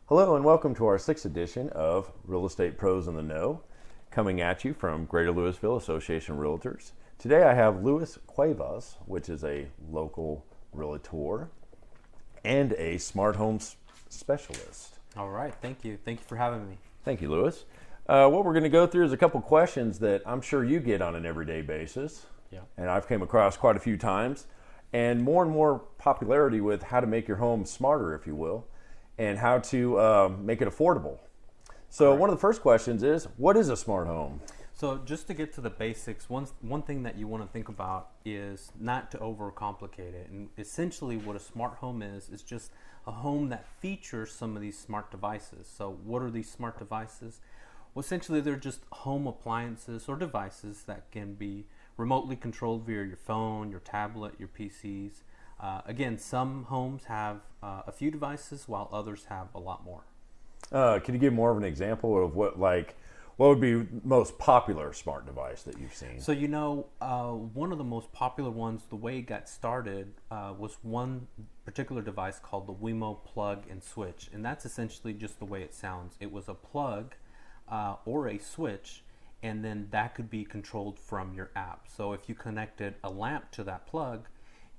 Hello and welcome to our 6th edition of Real Estate Pros in the Know, coming at you from Greater Louisville Association of Realtors. Today I have Luis Cuevas, which is a local realtor and a smart home specialist. All right, thank you. Thank you for having me. Thank you, Luis. What we're going to go through is a couple questions that I'm sure you get on an everyday basis. Yeah. And I've came across quite a few times, and more popularity with how to make your home smarter, if you will, and how to make it affordable. So Correct. One of the first questions is, what is a smart home? So just to get to the basics, one thing that you want to think about is not to overcomplicate it. And essentially what a smart home is just a home that features some of these smart devices. So what are these smart devices? Well, essentially they're just home appliances or devices that can be remotely controlled via your phone, your tablet, your PCs. Again, some homes have a few devices while others have a lot more. Can you give more of an example of what would be most popular smart device that you've seen? So, one of the most popular ones, the way it got started, was one particular device called the Wemo plug and switch. And that's essentially just the way it sounds. It was a plug or a switch, and then that could be controlled from your app. So if you connected a lamp to that plug,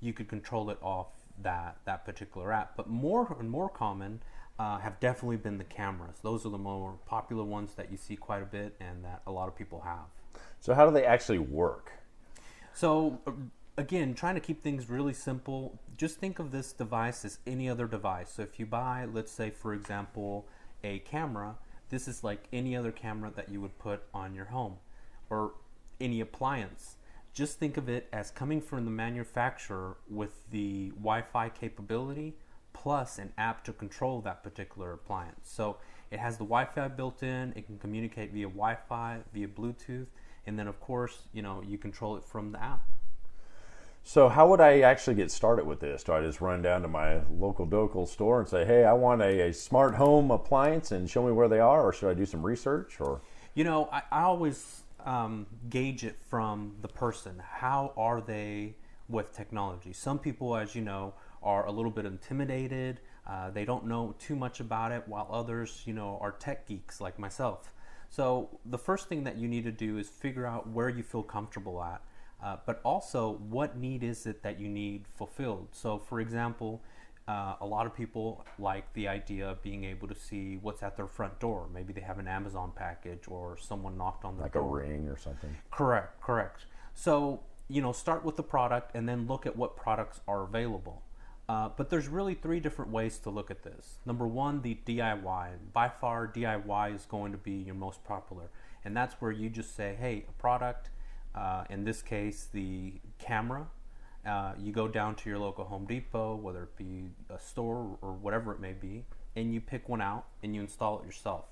you could control it off that particular app. But more and more common have definitely been the cameras. Those are the more popular ones that you see quite a bit and that a lot of people have. So how do they actually work? So again, trying to keep things really simple, just think of this device as any other device. So if you buy, let's say for example, a camera, this is like any other camera that you would put on your home or any appliance. Just think of it as coming from the manufacturer with the Wi-Fi capability plus an app to control that particular appliance. So it has the Wi-Fi built in, it can communicate via Wi-Fi, via Bluetooth, and then of course, you control it from the app. So how would I actually get started with this? Do I just run down to my local store and say, hey, I want a smart home appliance and show me where they are, or should I do some research? Or I always gauge it from the person. How are they with technology? Some people, as you know, are a little bit intimidated. They don't know too much about it, while others, are tech geeks like myself. So the first thing that you need to do is figure out where you feel comfortable at. But also, what need is it that you need fulfilled? So, for example, a lot of people like the idea of being able to see what's at their front door. Maybe they have an Amazon package or someone knocked on their door. Like a ring or something? Correct. So, start with the product and then look at what products are available. But there's really 3 different ways to look at this. Number one, the DIY. By far, DIY is going to be your most popular. And that's where you just say, hey, a product, in this case, the camera, you go down to your local Home Depot, whether it be a store or whatever it may be, and you pick one out and you install it yourself.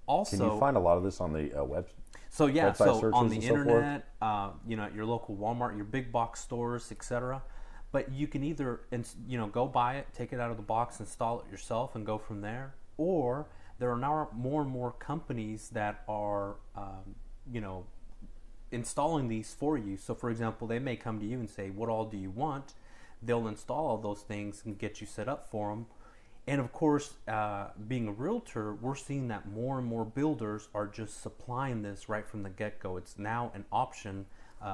Also, can you find a lot of this on the website? So yeah, so on the internet, at your local Walmart, your big box stores, etc. But you can either, go buy it, take it out of the box, install it yourself, and go from there. Or there are now more and more companies that are, installing these for you. So for example, they may come to you and say, what all do you want? They'll install all those things and get you set up for them. And of course, being a realtor, we're seeing that more and more builders are just supplying this right from the get-go. It's now an option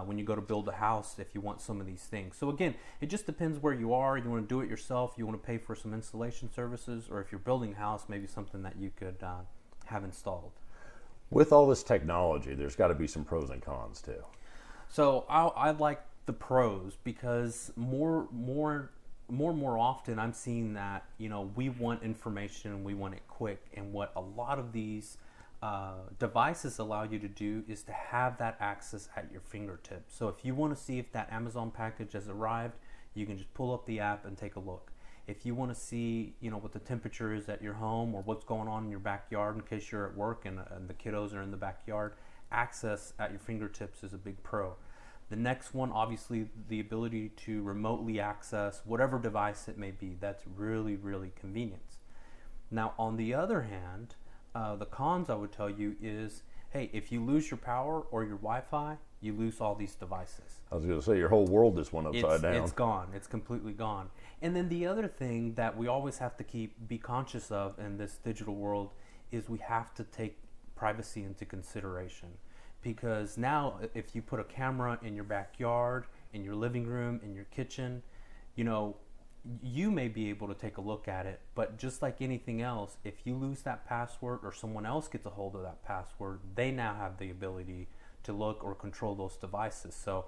when you go to build a house if you want some of these things. So again, it just depends where you are. You want to do it yourself, you want to pay for some installation services, or if you're building a house, maybe something that you could have installed. With all this technology, there's got to be some pros and cons too. So I like the pros because more often I'm seeing that, we want information, we want it quick. And what a lot of these devices allow you to do is to have that access at your fingertips. So if you want to see if that Amazon package has arrived, you can just pull up the app and take a look. If you want to see, what the temperature is at your home or what's going on in your backyard in case you're at work and the kiddos are in the backyard, access at your fingertips is a big pro. The next one, obviously, the ability to remotely access whatever device it may be. That's really, really convenient. Now, on the other hand, the cons I would tell you is, hey, if you lose your power or your Wi-Fi, you lose all these devices. I was going to say, your whole world just went upside down. It's gone. It's completely gone. And then the other thing that we always have to be conscious of in this digital world is we have to take privacy into consideration. Because now, if you put a camera in your backyard, in your living room, in your kitchen, you know, you may be able to take a look at it, but just like anything else, if you lose that password or someone else gets a hold of that password, they now have the ability to look or control those devices. So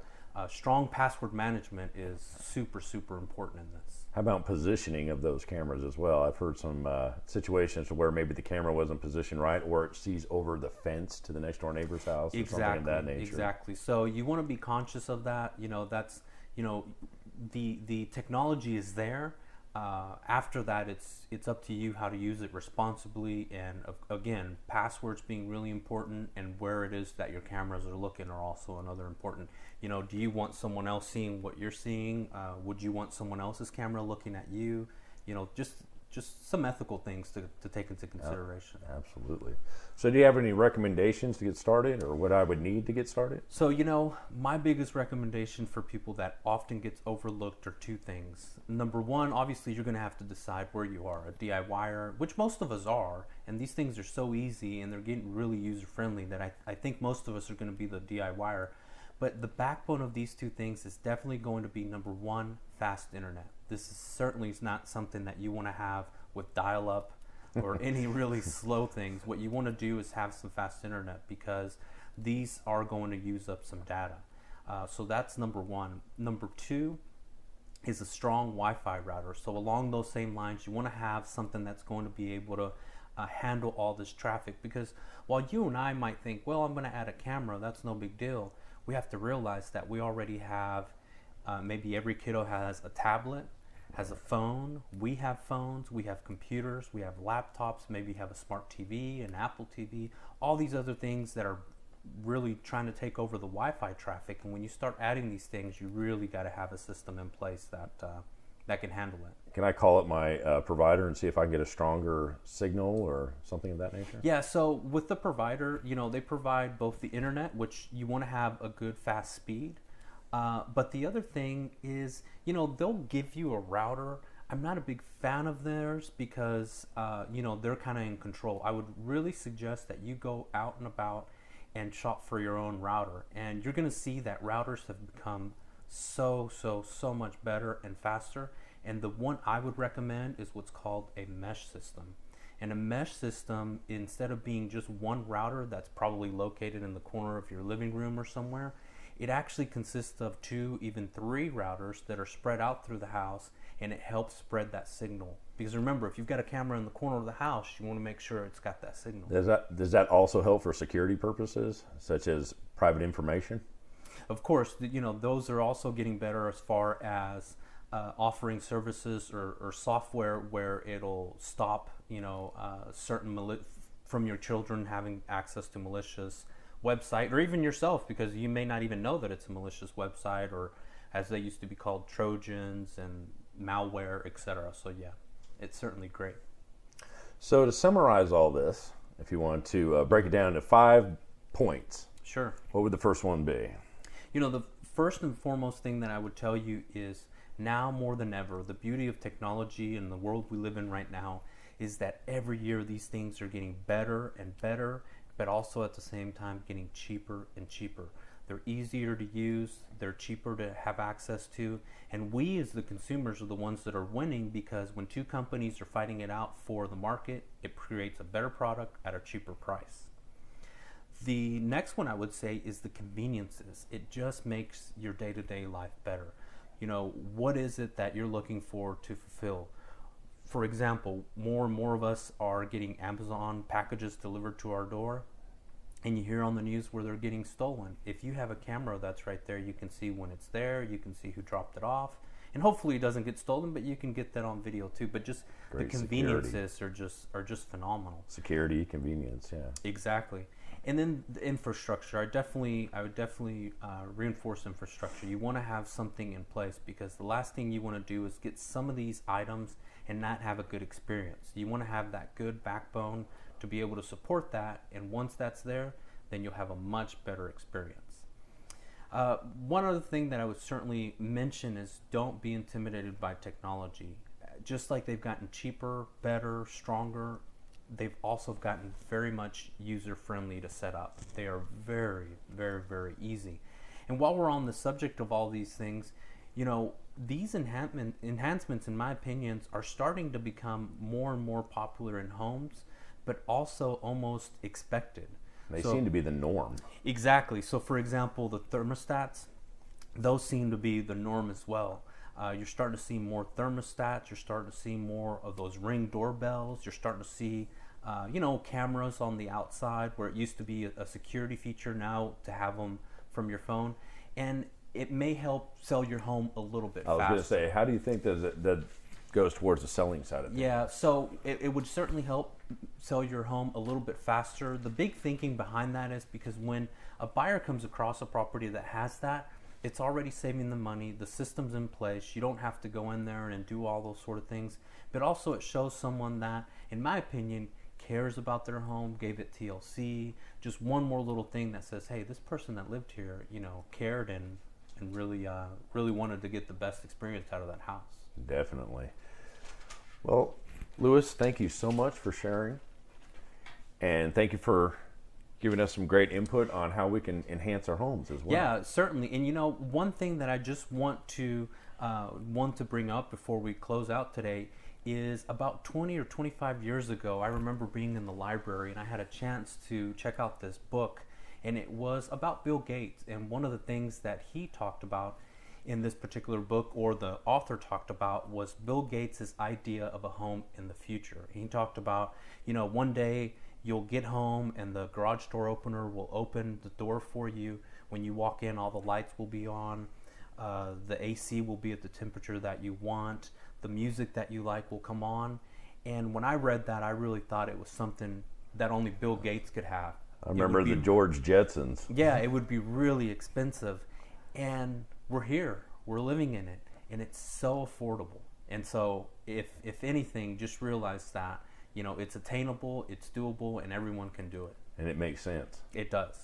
strong password management is super, super important in this. How about positioning of those cameras as well? I've heard some situations where maybe the camera wasn't positioned right, or it sees over the fence to the next door neighbor's house, or something of that nature. Exactly. So you want to be conscious of that. You know, that's, you know, the technology is there. After that, it's up to you how to use it responsibly, and again, passwords being really important, and where it is that your cameras are looking are also another important. You know, do you want someone else seeing what you're seeing? Would you want someone else's camera looking at you? You know, just some ethical things to take into consideration. Absolutely. So do you have any recommendations to get started, or what I would need to get started? So, you know, my biggest recommendation for people that often gets overlooked are two things. Number one, obviously you're going to have to decide where you are, a DIYer, which most of us are, and these things are so easy and they're getting really user-friendly that I think most of us are going to be the DIYer. But the backbone of these two things is definitely going to be, number one, fast internet. This is certainly not something that you want to have with dial-up or any really slow things. What you want to do is have some fast internet, because these are going to use up some data. So that's number one. Number two is a strong Wi-Fi router. So along those same lines, you want to have something that's going to be able to handle all this traffic. Because while you and I might think, well, I'm going to add a camera, that's no big deal, we have to realize that we already have, maybe every kiddo has a tablet, has a phone. We have phones, we have computers, we have laptops, maybe have a smart TV, an Apple TV, all these other things that are really trying to take over the Wi-Fi traffic. And when you start adding these things, you really got to have a system in place that can handle it. Can I call up my provider and see if I can get a stronger signal or something of that nature? Yeah, so with the provider, you know, they provide both the internet, which you want to have a good fast speed. But the other thing is, you know, they'll give you a router. I'm not a big fan of theirs because, you know, they're kind of in control. I would really suggest that you go out and about and shop for your own router. And you're going to see that routers have become so much better and faster. And the one I would recommend is what's called a mesh system. And a mesh system, instead of being just one router that's probably located in the corner of your living room or somewhere, it actually consists of 2, even 3 routers that are spread out through the house, and it helps spread that signal. Because remember, if you've got a camera in the corner of the house, you want to make sure it's got that signal. Does that also help for security purposes, such as private information? Of course, you know, those are also getting better as far as offering services or software where it'll stop, you know, from your children having access to malicious website, or even yourself, because you may not even know that it's a malicious website, or as they used to be called, Trojans and malware, etc. So yeah, it's certainly great. So to summarize all this, if you want to break it down into 5 points, sure, what would the first one be? You know, the first and foremost thing that I would tell you is, now more than ever, the beauty of technology and the world we live in right now is that every year these things are getting better and better, but also at the same time getting cheaper and cheaper. They're easier to use, they're cheaper to have access to, and we as the consumers are the ones that are winning, because when 2 companies are fighting it out for the market, it creates a better product at a cheaper price. The next one I would say is the conveniences. It just makes your day-to-day life better. You know, what is it that you're looking for to fulfill? For example, more and more of us are getting Amazon packages delivered to our door, and you hear on the news where they're getting stolen. If you have a camera that's right there, you can see when it's there, you can see who dropped it off, and hopefully it doesn't get stolen, but you can get that on video too. But just Great the conveniences are just phenomenal. Security, convenience, yeah. Exactly. And then the infrastructure, I would definitely reinforce infrastructure. You want to have something in place, because the last thing you want to do is get some of these items and not have a good experience. You want to have that good backbone to be able to support that, and once that's there, then you'll have a much better experience. One other thing that I would certainly mention is don't be intimidated by technology. Just like they've gotten cheaper, better, stronger, they've also gotten very much user-friendly to set up. They are very, very, very easy. And while we're on the subject of all these things, these enhancements, in my opinions, are starting to become more and more popular in homes, but also almost expected. They seem to be the norm. Exactly. So, for example, the thermostats, those seem to be the norm as well. You're starting to see more thermostats. You're starting to see more of those Ring doorbells. You're starting to see, cameras on the outside where it used to be a security feature, now to have them from your phone. And it may help sell your home a little bit faster. I was going to say, how do you think that goes towards the selling side of things? Yeah, so it would certainly help sell your home a little bit faster. The big thinking behind that is because when a buyer comes across a property that has that, it's already saving them money. The system's in place. You don't have to go in there and do all those sort of things. But also it shows someone that, in my opinion, cares about their home, gave it TLC, just one more little thing that says, hey, this person that lived here, cared and really wanted to get the best experience out of that house. Definitely. Well, Louis, thank you so much for sharing. And thank you for giving us some great input on how we can enhance our homes as well. Yeah, certainly. And one thing that I just want to bring up before we close out today is about 20 or 25 years ago, I remember being in the library and I had a chance to check out this book, and it was about Bill Gates. And one of the things that he talked about in this particular book, or the author talked about, was Bill Gates' idea of a home in the future. He talked about, one day you'll get home and the garage door opener will open the door for you. When you walk in, all the lights will be on. The AC will be at the temperature that you want. The music that you like will come on. And when I read that, I really thought it was something that only Bill Gates could have. I remember the George Jetsons. Yeah, it would be really expensive. And we're here. We're living in it. And it's so affordable. And so if anything, just realize that, it's attainable, it's doable, and everyone can do it. And it makes sense. It does.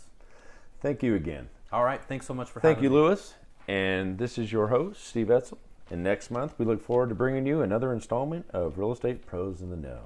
Thank you again. All right. Thanks so much for having me. Thank you, Louis. And this is your host, Steve Etzel. And next month, we look forward to bringing you another installment of Real Estate Pros in the Know.